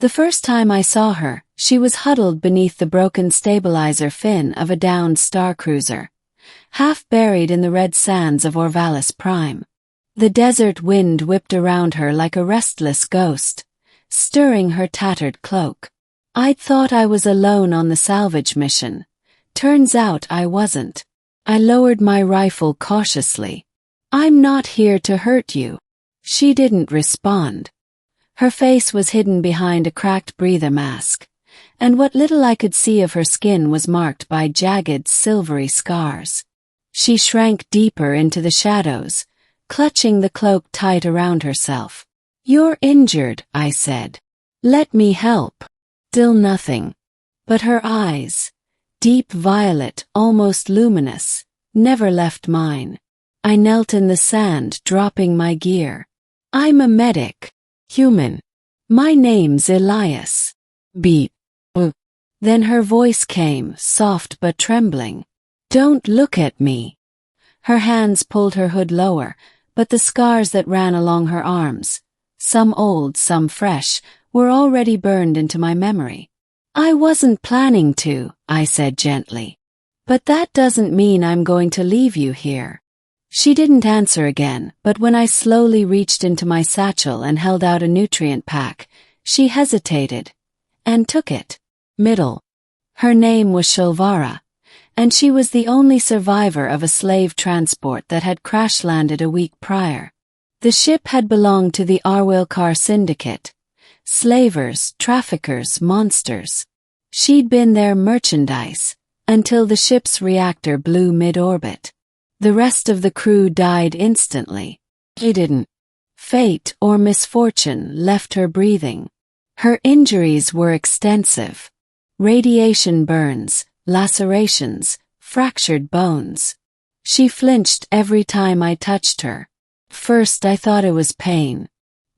The first time I saw her, she was huddled beneath the broken stabilizer fin of a downed starcruiser, half buried in the red sands of Orvalis Prime. The desert wind whipped around her like a restless ghost, stirring her tattered cloak. I'd thought I was alone on the salvage mission. Turns out I wasn't. I lowered my rifle cautiously. "I'm not here to hurt you." She didn't respond. Her face was hidden behind a cracked breather mask, and what little I could see of her skin was marked by jagged, silvery scars. She shrank deeper into the shadows, clutching the cloak tight around herself. "You're injured," I said. "Let me help." Still nothing. But her eyes, deep violet, almost luminous, never left mine. I knelt in the sand, dropping my gear. "I'm a medic. Human. My name's Elias." Beep. Then her voice came, soft but trembling. "Don't look at me." Her hands pulled her hood lower, but the scars that ran along her arms, some old, some fresh, were already burned into my memory. "I wasn't planning to," I said gently. "But that doesn't mean I'm going to leave you here." She didn't answer again, but when I slowly reached into my satchel and held out a nutrient pack, she hesitated, and took it. Middle. Her name was Shulvara, and she was the only survivor of a slave transport that had crash-landed a week prior. The ship had belonged to the Arwilkar Syndicate. Slavers, traffickers, monsters. She'd been their merchandise, until the ship's reactor blew mid-orbit. The rest of the crew died instantly. They didn't. Fate or misfortune left her breathing. Her injuries were extensive. Radiation burns, lacerations, fractured bones. She flinched every time I touched her. First I thought it was pain.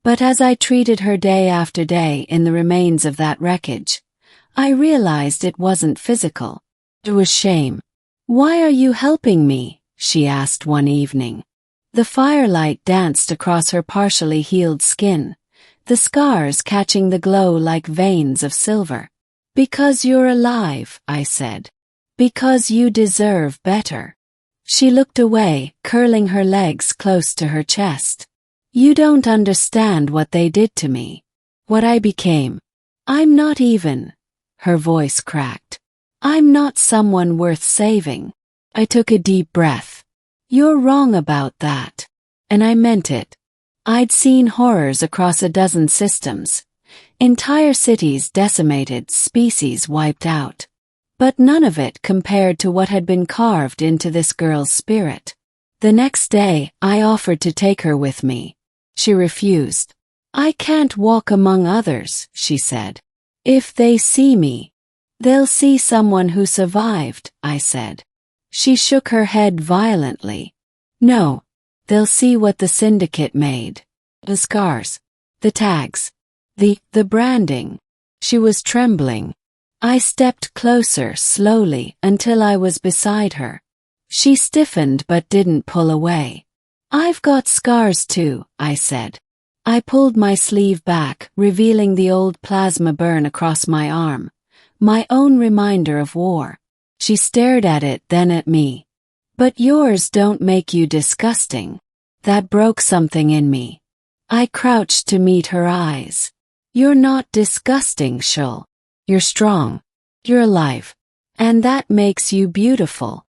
But as I treated her day after day in the remains of that wreckage, I realized it wasn't physical. It was shame. "Why are you helping me?" she asked one evening. The firelight danced across her partially healed skin, the scars catching the glow like veins of silver. "Because you're alive," I said. "Because you deserve better." She looked away, curling her legs close to her chest. "You don't understand what they did to me. What I became. I'm not even." Her voice cracked. "I'm not someone worth saving." I took a deep breath. "You're wrong about that." And I meant it. I'd seen horrors across a dozen systems. Entire cities decimated, species wiped out. But none of it compared to what had been carved into this girl's spirit. The next day, I offered to take her with me. She refused. "I can't walk among others," she said. "If they see me, they'll see someone who survived," I said. She shook her head violently. "No, they'll see what the syndicate made. The scars, the tags, the branding." She was trembling. I stepped closer slowly until I was beside her. She stiffened but didn't pull away. "I've got scars too," I said. I pulled my sleeve back, revealing the old plasma burn across my arm, my own reminder of war. She stared at it, then at me. "But yours don't make you disgusting." That broke something in me. I crouched to meet her eyes. "You're not disgusting, Shul. You're strong. You're alive. And that makes you beautiful."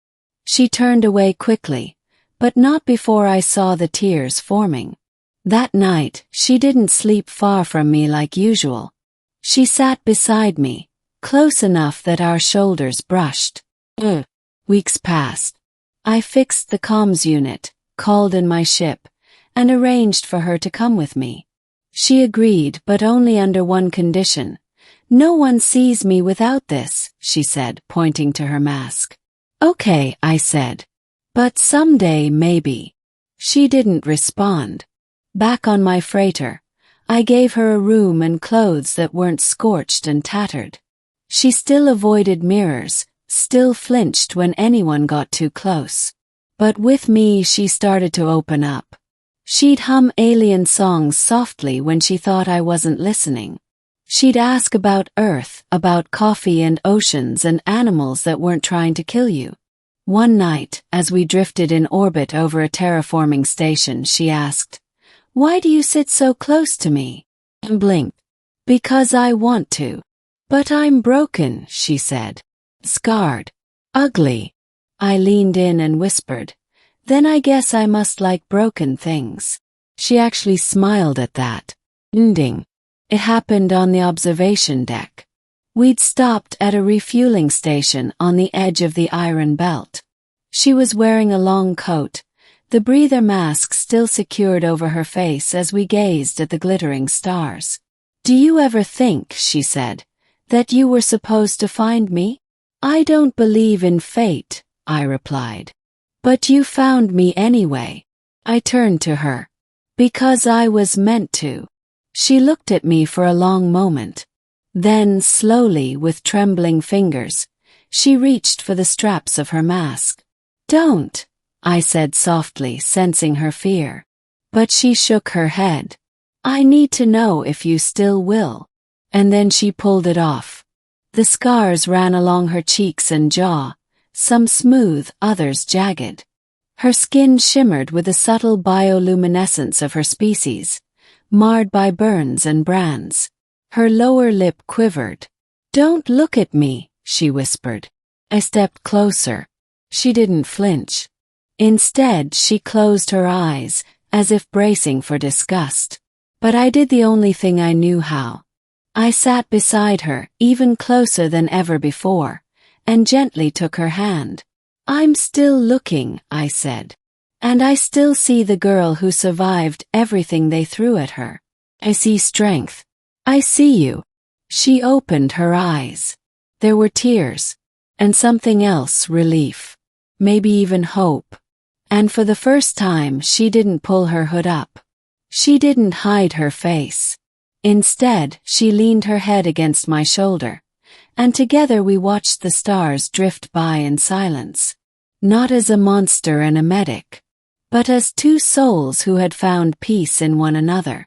She turned away quickly, but not before I saw the tears forming. That night, she didn't sleep far from me like usual. She sat beside me, close enough that our shoulders brushed. Weeks passed. I fixed the comms unit, called in my ship, and arranged for her to come with me. She agreed, but only under one condition. "No one sees me without this," she said, pointing to her mask. "Okay," I said. "But someday maybe." She didn't respond. Back on my freighter, I gave her a room and clothes that weren't scorched and tattered. She still avoided mirrors, still flinched when anyone got too close. But with me she started to open up. She'd hum alien songs softly when she thought I wasn't listening. She'd ask about Earth, about coffee and oceans and animals that weren't trying to kill you. One night, as we drifted in orbit over a terraforming station, she asked, "Why do you sit so close to me?" And blinked. "Because I want to. But I'm broken," she said. "Scarred. Ugly." I leaned in and whispered, "Then I guess I must like broken things." She actually smiled at that. Ending. It happened on the observation deck. We'd stopped at a refueling station on the edge of the Iron Belt. She was wearing a long coat, the breather mask still secured over her face as we gazed at the glittering stars. "Do you ever think," she said, "that you were supposed to find me?" "I don't believe in fate," I replied. "But you found me anyway." I turned to her. "Because I was meant to." She looked at me for a long moment. Then, slowly, with trembling fingers, she reached for the straps of her mask. "Don't," I said softly, sensing her fear. But she shook her head. "I need to know if you still will." And then she pulled it off. The scars ran along her cheeks and jaw, some smooth, others jagged. Her skin shimmered with the subtle bioluminescence of her species, marred by burns and brands. Her lower lip quivered. "Don't look at me," she whispered. I stepped closer. She didn't flinch. Instead, she closed her eyes, as if bracing for disgust. But I did the only thing I knew how. I sat beside her, even closer than ever before, and gently took her hand. "I'm still looking," I said. "And I still see the girl who survived everything they threw at her. I see strength. I see you." She opened her eyes. There were tears. And something else, relief. Maybe even hope. And for the first time, she didn't pull her hood up. She didn't hide her face. Instead, she leaned her head against my shoulder, and together we watched the stars drift by in silence. Not as a monster and a medic, but as two souls who had found peace in one another.